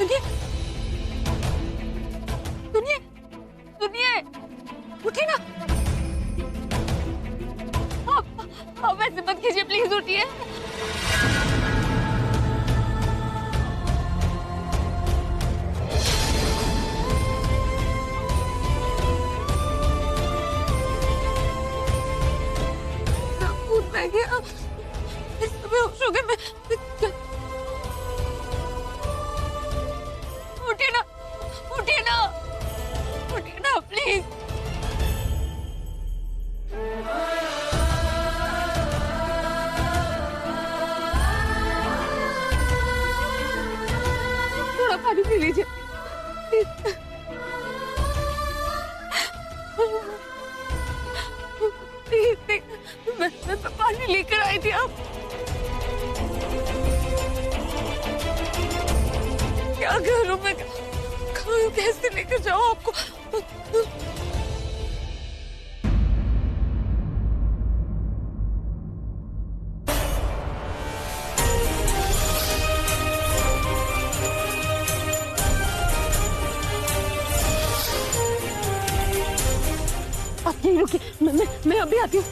सुनिए सुनिए सुनिए, उठिए ना। आप ऐसे मत कीजिए, प्लीज उठिए। मैं गया, होश हो गया। उठिए ना, उठिए ना, उठिए ना प्लीज। थोड़ा पानी पी लीजिए प्लीज। मैं पानी लेकर आई थी। आप क्या करूं मैं, कैसे लेकर जाऊं आपको? आप यहीं रुकिए, मैं अभी आती हूँ।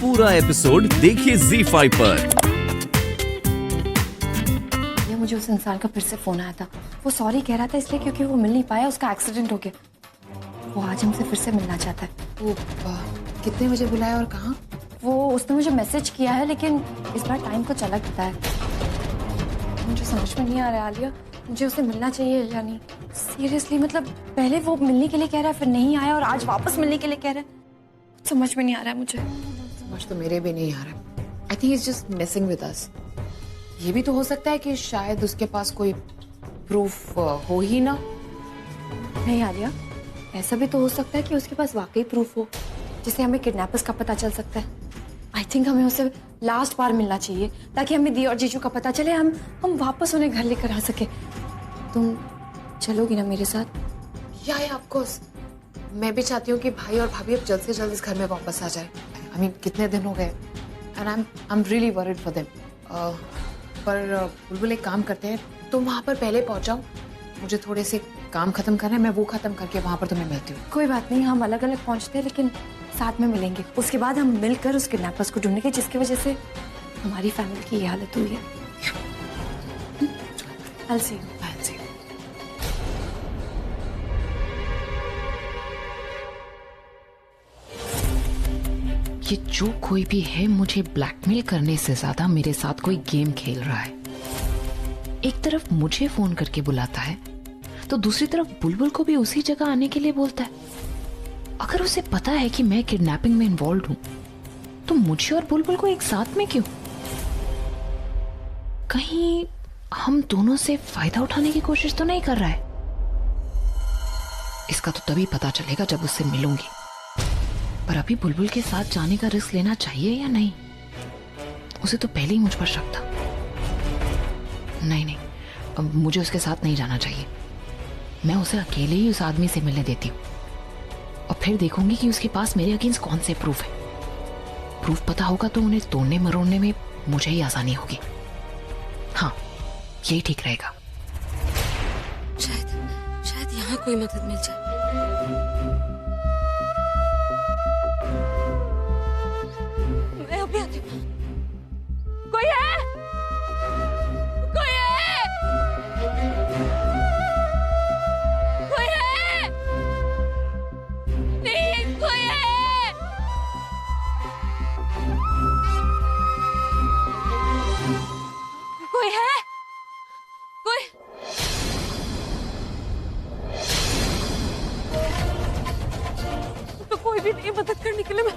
पूरा एपिसोड देखिए ZEE5 पर। मुझे उस इंसान का फिर से फोन आया था। वो सॉरी कह रहा था इसलिए क्योंकि वो मिल नहीं पाया, उसका एक्सीडेंट हो गया। वो आज हमसे फिर से मिलना चाहता है। ओ, कितने बजे बुलाया और कहाँ? वो उसने मुझे मैसेज किया है, लेकिन इस बार टाइम कुछ अलग बताया है। मुझे समझ में नहीं आ रहा है आलिया, मुझे उससे मिलना चाहिए या नहीं। सीरियसली, मतलब पहले वो मिलने के लिए कह रहा है, फिर नहीं आया, और आज वापस मिलने के लिए कह रहा है। समझ में नहीं आ रहा है मुझे। समझ तो मेरे भी नहीं आ रहा। I think is just messing with us. ये भी तो हो सकता है कि शायद उसके पास कोई प्रूफ हो ही ना। नहीं आलिया, ऐसा भी तो हो सकता है कि उसके पास वाकई प्रूफ हो जिससे हमें किडनैपर्स का पता चल सकता है। आई थिंक हमें उससे लास्ट बार मिलना चाहिए ताकि हमें दी और जीजू का पता चले, हम वापस उन्हें घर लेकर आ सके। तुम चलोगी ना मेरे साथ? या ऑफ कोर्स। मैं भी चाहती हूँ कि भाई और भाभी अब जल्द से जल्द इस घर में वापस आ जाए। आई मीन कितने दिन हो गए, and I am really worried for them. पर बुलबुल एक काम करते हैं, तुम वहाँ पर पहले पहुँचाओ, मुझे थोड़े से काम खत्म करना है, मैं वो खत्म करके वहाँ पर तुम्हें मिलती हूँ। कोई बात नहीं, हम अलग अलग पहुँचते हैं लेकिन साथ में मिलेंगे। उसके बाद हम मिलकर उस किडनैपर्स को ढूंढेंगे जिसकी वजह से हमारी फैमिली की ये हालत हुई है। I'll see you. ये जो कोई भी है मुझे ब्लैकमेल करने से ज्यादा मेरे साथ कोई गेम खेल रहा है। एक तरफ मुझे फोन करके बुलाता है तो दूसरी तरफ बुलबुल को भी उसी जगह आने के लिए बोलता है। अगर उसे पता है कि मैं किडनैपिंग में इन्वॉल्व हूं तो मुझे और बुलबुल को एक साथ में क्यों? कहीं हम दोनों से फायदा उठाने की कोशिश तो नहीं कर रहा है? इसका तो तभी पता चलेगा जब उससे मिलूंगी। पर अभी बुलबुल के साथ जाने का रिस्क लेना चाहिए या नहीं? उसे तो पहले ही मुझ पर शक था। नहीं, अब मुझे उसके साथ नहीं जाना चाहिए। मैं उसे अकेले ही उस आदमी से मिलने देती हूँ और फिर देखूंगी कि उसके पास मेरे अगेंस्ट कौन से प्रूफ है। प्रूफ पता होगा तो उन्हें तोड़ने मरोड़ने में मुझे ही आसानी होगी। हाँ, यही ठीक रहेगा। शायद यहाँ कोई मदद मिल जाए। मैं अभी आती हूँ। कोई है? कोई है? कोई है? प्लीज कोई है? कोई है? कोई? तो कोई भी नहीं मदद करने के लिए। मैं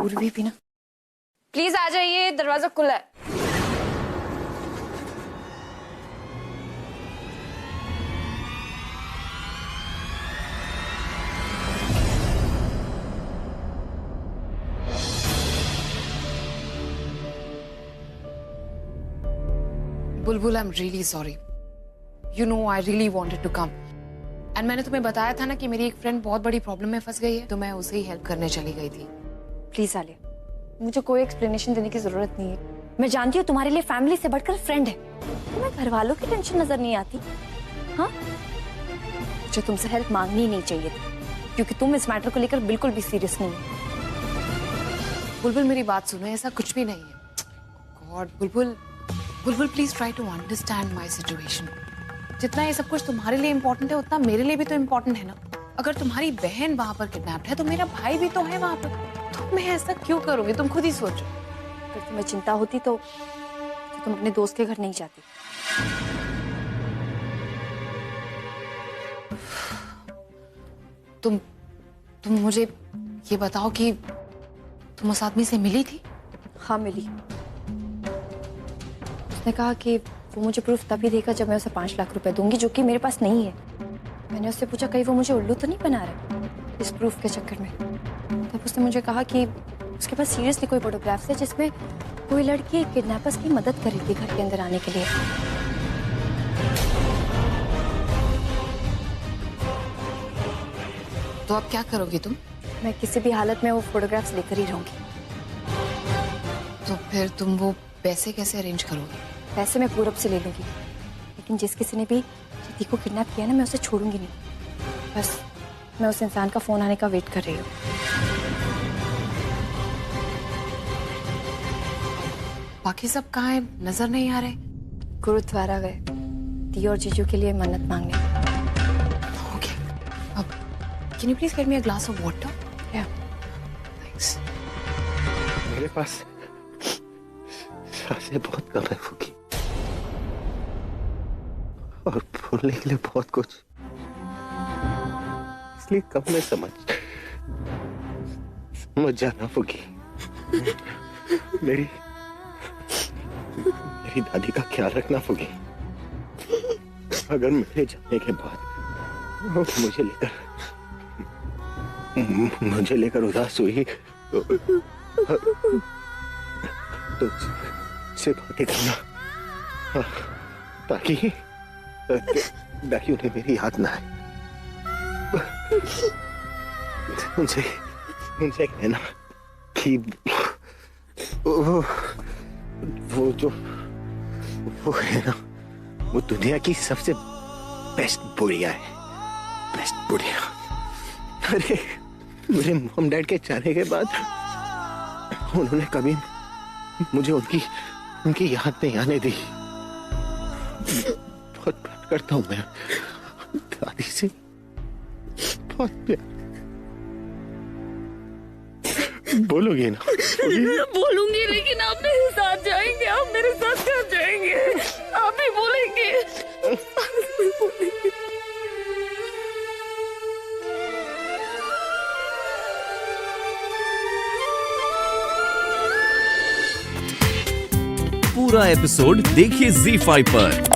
पूर्वी भी ना, प्लीज आ जाइए, दरवाजा खुला है। Bulbul, I am really sorry. You know I really wanted to come, and मैंने तुम्हें बताया था ना कि मेरी एक फ्रेंड बहुत बड़ी प्रॉब्लम में फंस गई है, तो मैं उसे ही हेल्प करने चली गई थी। प्लीज आलिया, मुझे कोई एक्सप्लेनेशन देने की जरूरत नहीं है। मैं जानती हूँ तुम्हारे लिए फैमिली से बढ़कर फ्रेंड है। तुम्हें घर वालों की टेंशन नजर नहीं आती? हाँ, मुझे तुमसे हेल्प मांगनी ही नहीं चाहिए थी, क्योंकि तुम इस मैटर को लेकर बिल्कुल भी सीरियस नहीं हो। बुलबुल मेरी बात सुनो, ऐसा कुछ भी नहीं है। God Bulbul, Bulbul please try to understand my situation. जितना ये सब कुछ तुम्हारे लिए इम्पोर्टेंट है, उतना मेरे लिए भी तो इम्पोर्टेंट है ना। अगर तुम्हारी बहन वहां पर किडनैप्ड है, तो मेरा भाई भी तो है वहां पर। तो मैं ऐसा क्यों करूंगी, तुम खुद ही सोचो। अगर तुम्हें चिंता होती तो तुम अपने दोस्त के घर नहीं जाती। तुम मुझे ये बताओ कि तुम उस आदमी से मिली थी? हाँ, मिली। उसने कहा कि वो मुझे प्रूफ तभी देगा जब मैं उसे 5 लाख रुपए दूंगी, जो कि मेरे पास नहीं है। मैंने उससे पूछा कहीं वो मुझे उल्लू तो नहीं बना रहा इस प्रूफ के चक्कर में। तब उसने मुझे कहा कि उसके पास सीरियसली कोई फोटोग्राफ्स है जिसमें कोई लड़की किडनैपर्स की मदद कर रही थी घर के अंदर आने के लिए। तो अब क्या करोगी तुम? मैं किसी भी हालत में वो फोटोग्राफ्स लेकर ही रहूंगी। तो फिर तुम वो पैसे कैसे अरेंज करोगी? पैसे मैं पूरब से ले लूंगी, लेकिन जिस किसी ने भी रिद्धि को किडनैप किया ना, मैं उसे छोड़ूंगी नहीं। बस मैं उस इंसान का फोन आने का वेट कर रही हूँ। बाकी सब कहाँ है, नजर नहीं आ रहे? गुरुद्वारा गए दी और जीजू के लिए मन्नत मांगने। ओके, अब can you please get me a glass of water? या थैंक्स। मेरे पास सांसें बहुत कम है फूकी, और बोलने के लिए बहुत कुछ, इसलिए कम में समझ जाना फूकी। मेरी दादी का ख्याल रखना फूकी। अगर मेरे जाने के बाद वो मुझे लेकर उदास हुई तो से बातें करना, ताकि उन्हें मेरी याद ना आए। उनसे कहना कि वो है ना, वो दुनिया की सबसे बेस्ट बुढ़िया है, बेस्ट बुढ़िया। अरे मेरे मॉम डैड के जाने के बाद उन्होंने कभी मुझे उनकी याद नहीं आने दी। बहुत प्यार करता हूं मैं दादी से, बहुत प्यार। बोलोगे ना? बोलूंगी, लेकिन आप मेरे साथ जाएंगे। आप मेरे साथ कहाँ जाएंगे? आप ही बोलेंगे। पूरा एपिसोड देखिए ZEE5 पर।